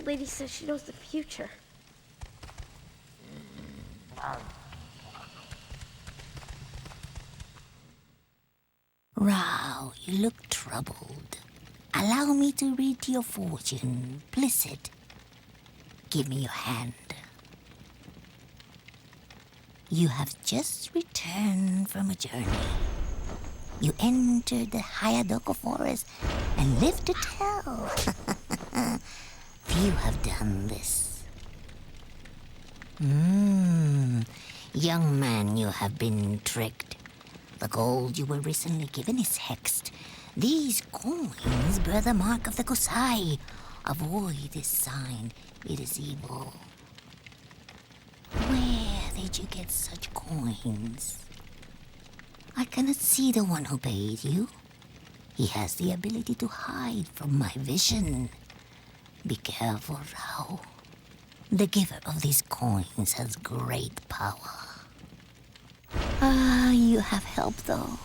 old lady says she knows the future. Rao, you look troubled. Allow me to read your fortune. Blissed. Give me your hand. You have just returned from a journey. You entered the Hayadoko forest and lived to tell. Few have done this. Young man, you have been tricked. The gold you were recently given is hexed. These coins bear the mark of the Kusai. Avoid this sign. It is evil. Where did you get such coins? I cannot see the one who paid you. He has the ability to hide from my vision. Be careful, Rao. The giver of these coins has great power. You have help, though.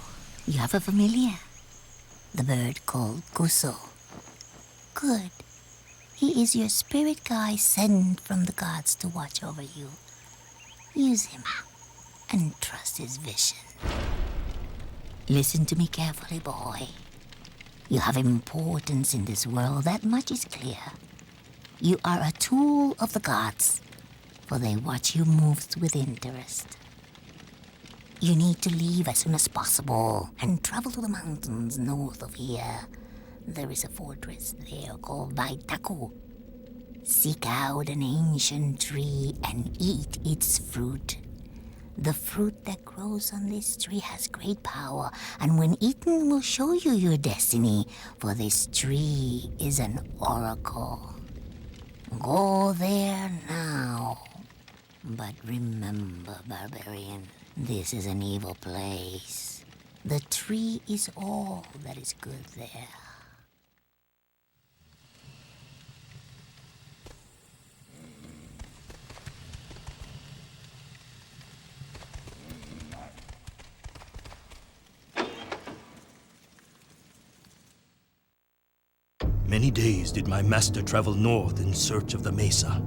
You have a familiar. The bird called Kuso. Good. He is your spirit guide sent from the gods to watch over you. Use him and trust his vision. Listen to me carefully, boy. You have importance in this world, that much is clear. You are a tool of the gods, for they watch you move with interest. You need to leave as soon as possible and travel to the mountains north of here. There is a fortress there called Vaitaku. Seek out an ancient tree and eat its fruit. The fruit that grows on this tree has great power, and when eaten will show you your destiny, for this tree is an oracle. Go there now. But remember, barbarian, this is an evil place. The tree is all that is good there. Many days did my master travel north in search of the mesa.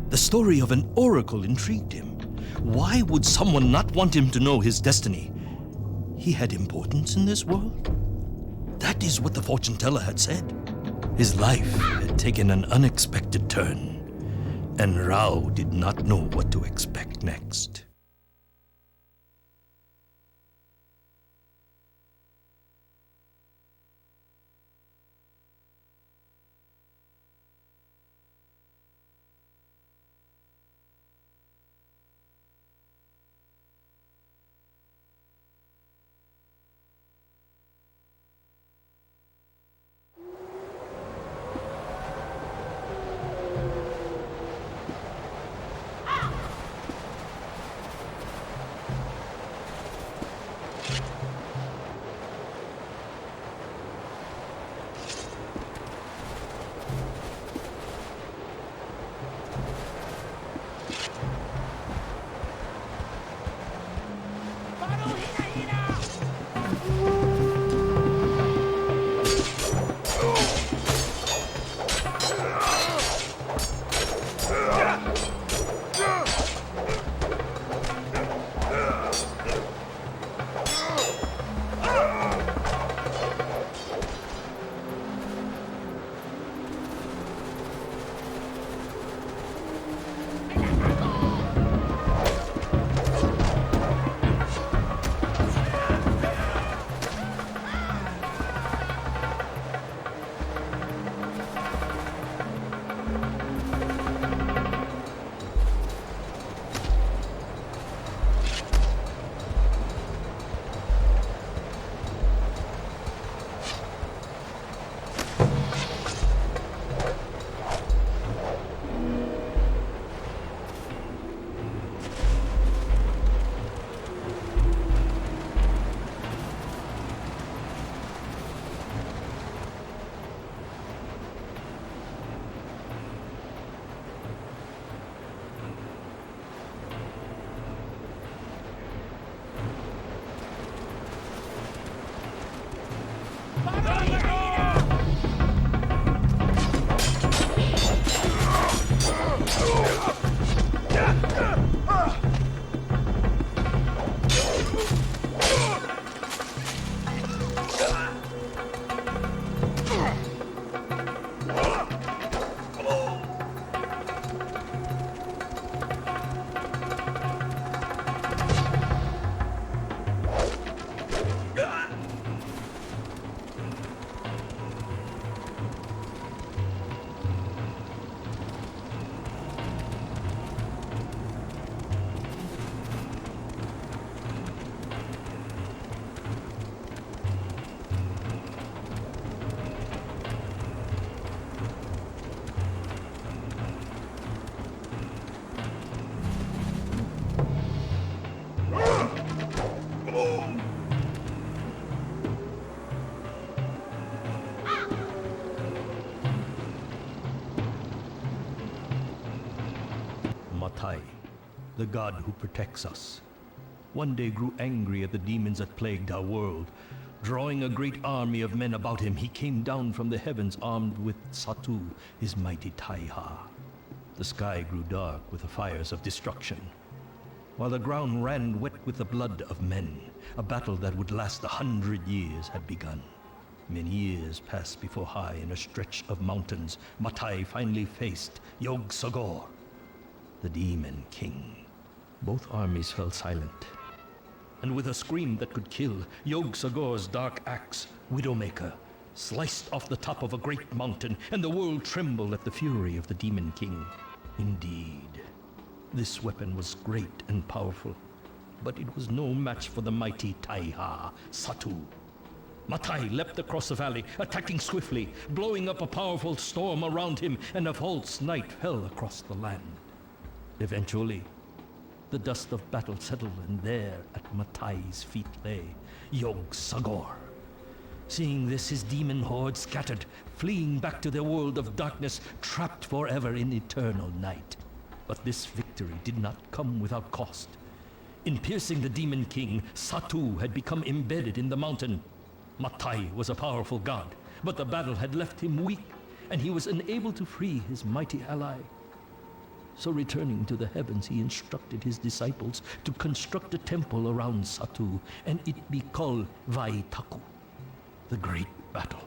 The story of an oracle intrigued him. Why would someone not want him to know his destiny? He had importance in this world? That is what the fortune teller had said. His life had taken an unexpected turn, and Rao did not know what to expect next. Matai, the god who protects us, one day grew angry at the demons that plagued our world. Drawing a great army of men about him, he came down from the heavens armed with Satu, his mighty Taiha. The sky grew dark with the fires of destruction, while the ground ran wet with the blood of men. A battle that would last 100 years had begun. Many years passed before high in a stretch of mountains, Matai finally faced Yog Sogor, the Demon King. Both armies fell silent, and with a scream that could kill, Yog Sogor's dark axe, Widowmaker, sliced off the top of a great mountain, and the world trembled at the fury of the Demon King. Indeed, this weapon was great and powerful, but it was no match for the mighty Taiha, Satu. Matai leapt across the valley, attacking swiftly, blowing up a powerful storm around him, and a false night fell across the land. Eventually, the dust of battle settled, and there at Matai's feet lay Yog Sogor. Seeing this, his demon horde scattered, fleeing back to their world of darkness, trapped forever in eternal night. But this victory did not come without cost. In piercing the Demon King, Satu had become embedded in the mountain. Matai was a powerful god, but the battle had left him weak, and he was unable to free his mighty ally. So returning to the heavens, he instructed his disciples to construct a temple around Satu, and it be called Vaitaku, the Great Battle.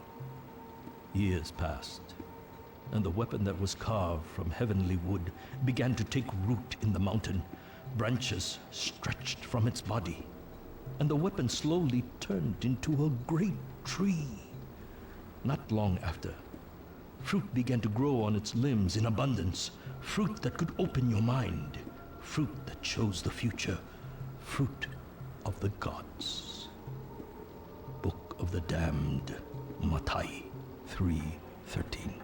Years passed, and the weapon that was carved from heavenly wood began to take root in the mountain. Branches stretched from its body, and the weapon slowly turned into a great tree. Not long after, fruit began to grow on its limbs in abundance. Fruit that could open your mind. Fruit that shows the future. Fruit of the gods. Book of the Damned, Matai 3:13.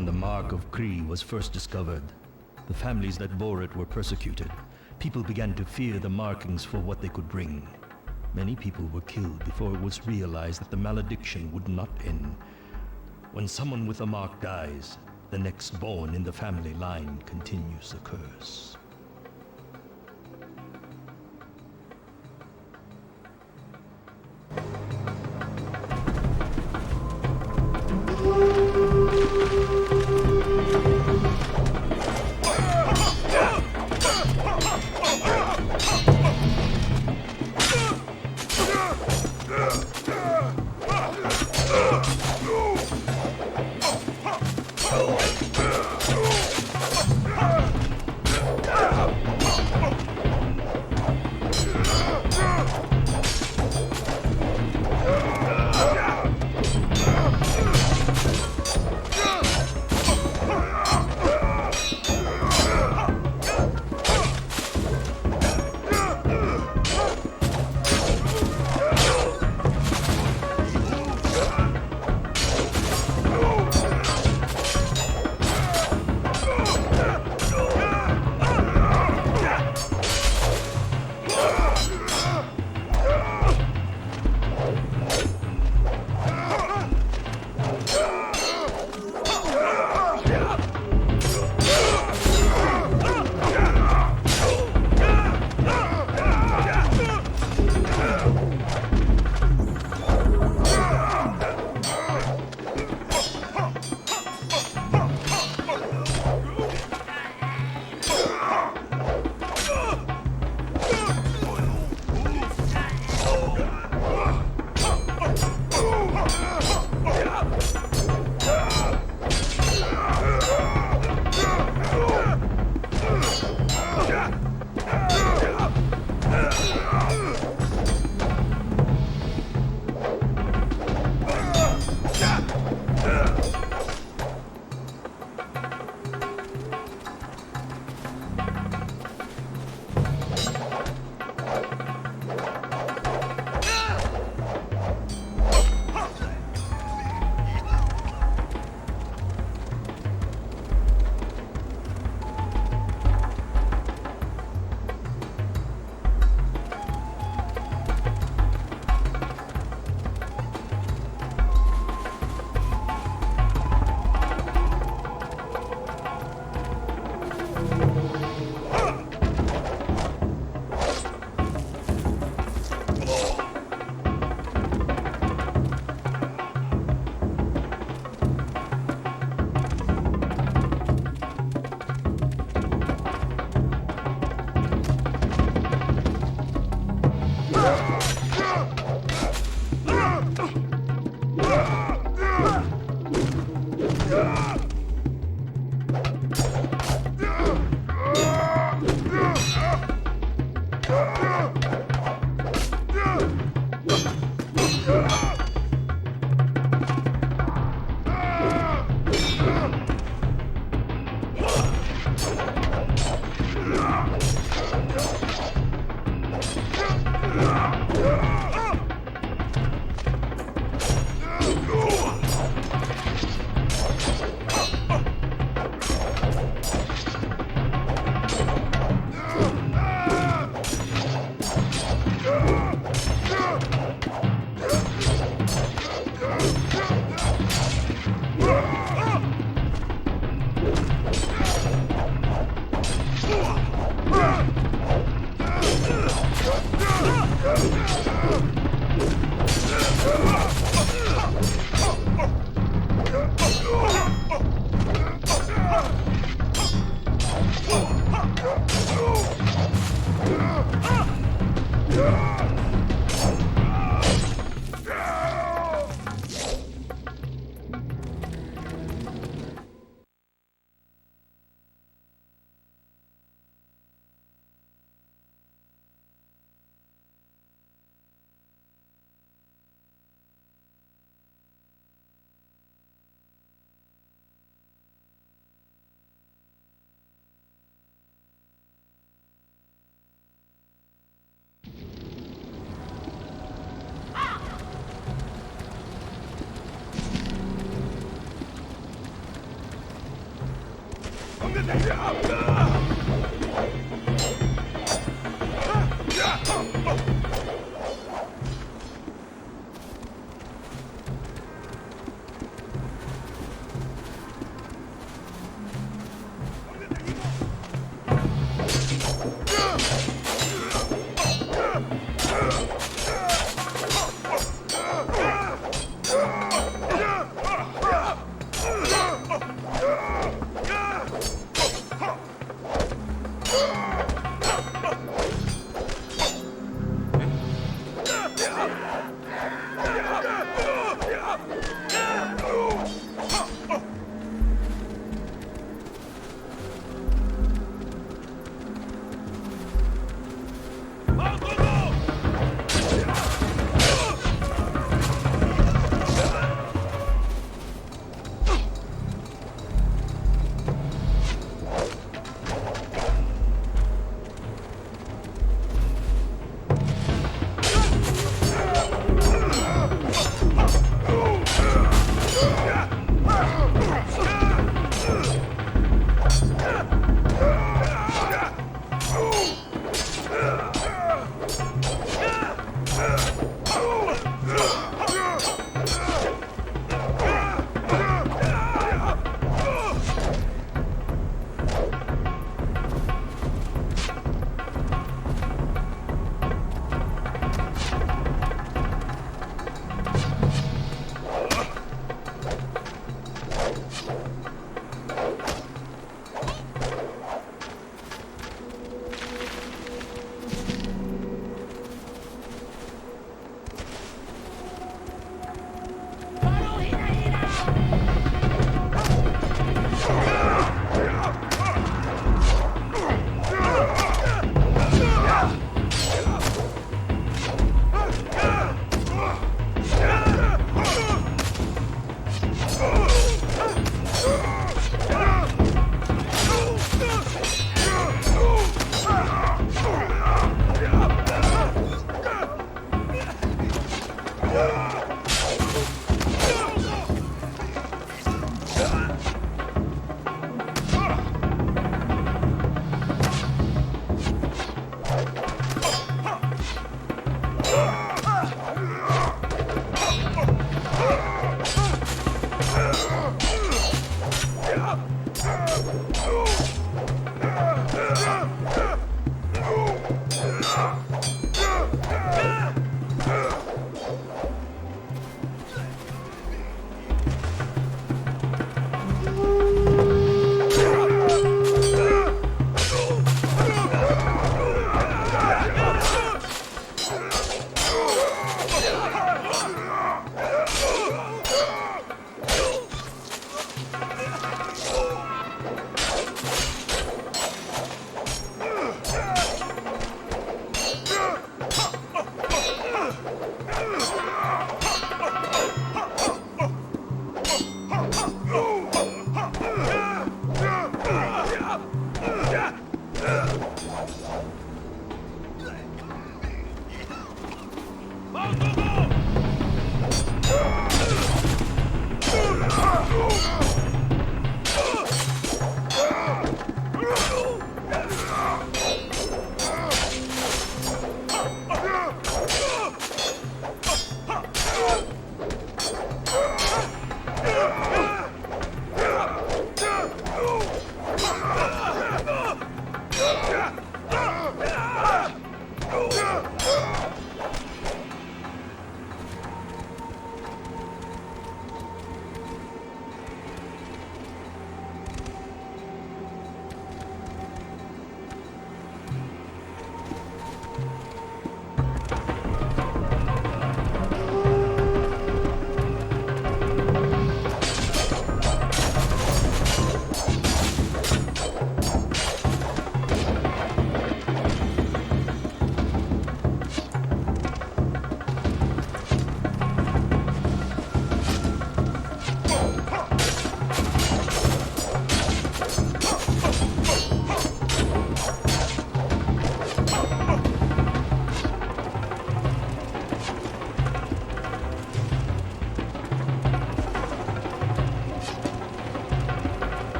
When the Mark of Kree was first discovered, the families that bore it were persecuted. People began to fear the markings for what they could bring. Many people were killed before it was realized that the malediction would not end. When someone with a mark dies, the next born in the family line continues the curse.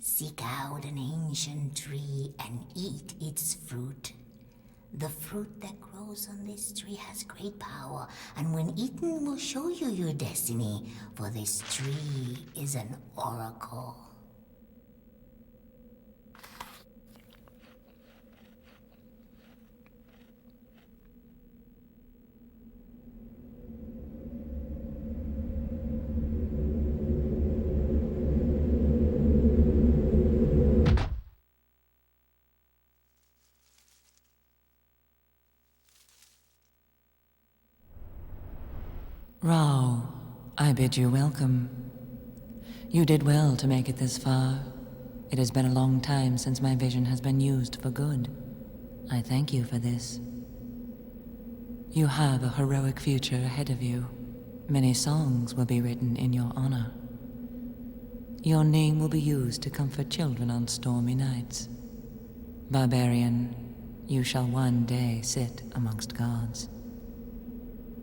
Seek out an ancient tree and eat its fruit. The fruit that grows on this tree has great power, and when eaten will show you your destiny, for this tree is an oracle. Rao, I bid you welcome. You did well to make it this far. It has been a long time since my vision has been used for good. I thank you for this. You have a heroic future ahead of you. Many songs will be written in your honor. Your name will be used to comfort children on stormy nights. Barbarian, You shall one day sit amongst gods.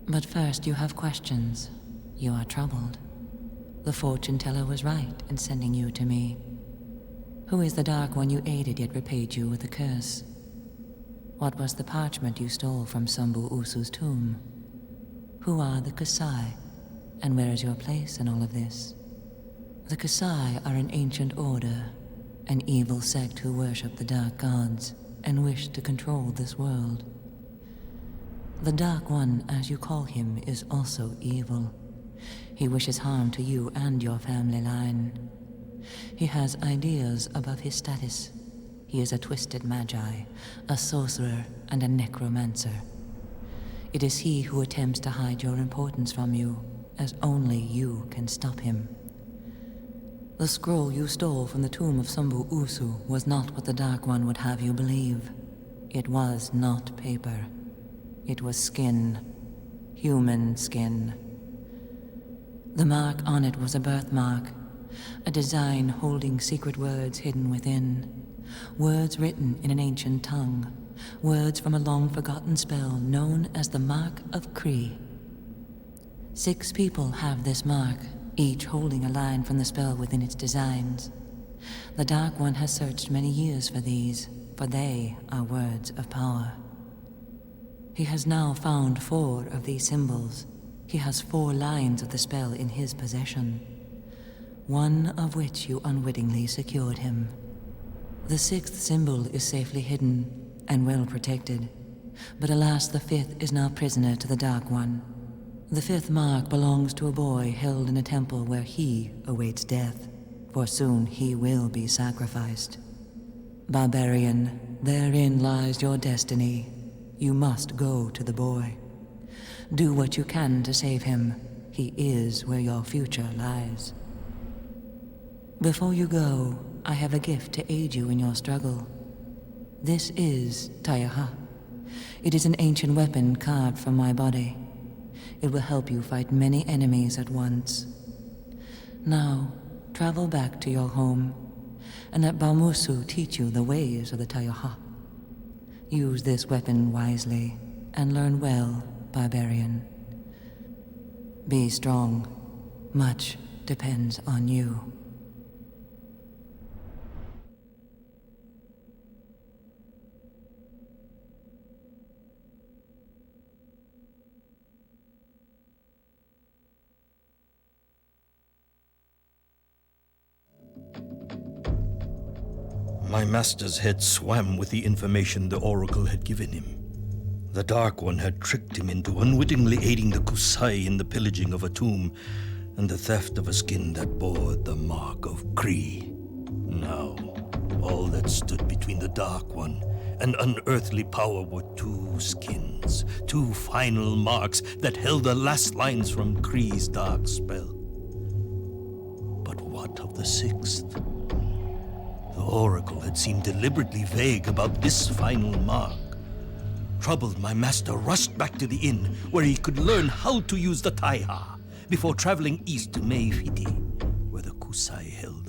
But first you have questions. You are troubled. The fortune teller was right in sending you to me. Who is the Dark One you aided yet repaid you with a curse? What was the parchment you stole from Sambu Usu's tomb? Who are the Kusai, and where is your place in all of this? The Kusai are an ancient order, an evil sect who worship the Dark Gods and wish to control this world. The Dark One, as you call him, is also evil. He wishes harm to you and your family line. He has ideas above his status. He is a twisted magi, a sorcerer, and a necromancer. It is he who attempts to hide your importance from you, as only you can stop him. The scroll you stole from the tomb of Sambu Usu was not what the Dark One would have you believe. It was not paper. It was skin. Human skin. The mark on it was a birthmark, a design holding secret words hidden within. Words written in an ancient tongue. Words from a long-forgotten spell known as the Mark of Kree. 6 people have this mark, each holding a line from the spell within its designs. The Dark One has searched many years for these, for they are words of power. He has now found 4 of these symbols. He has 4 lines of the spell in his possession, one of which you unwittingly secured him. The 6th symbol is safely hidden and well protected, but alas, the 5th is now prisoner to the Dark One. The 5th mark belongs to a boy held in a temple where he awaits death, for soon he will be sacrificed. Barbarian, therein lies your destiny. You must go to the boy. Do what you can to save him. He is where your future lies. Before you go, I have a gift to aid you in your struggle. This is Tayaha. It is an ancient weapon carved from my body. It will help you fight many enemies at once. Now, travel back to your home, and let Baumusu teach you the ways of the Tayaha. Use this weapon wisely, and learn well, barbarian. Be strong. Much depends on you. My master's head swam with the information the Oracle had given him. The Dark One had tricked him into unwittingly aiding the Kusai in the pillaging of a tomb and the theft of a skin that bore the mark of Kree. Now, all that stood between the Dark One and unearthly power were 2 skins, 2 final marks that held the last lines from Kree's dark spell. But what of the 6th? The Oracle had seemed deliberately vague about this final mark. Troubled, my master rushed back to the inn where he could learn how to use the Taiha before traveling east to Meifiti, where the Kusai held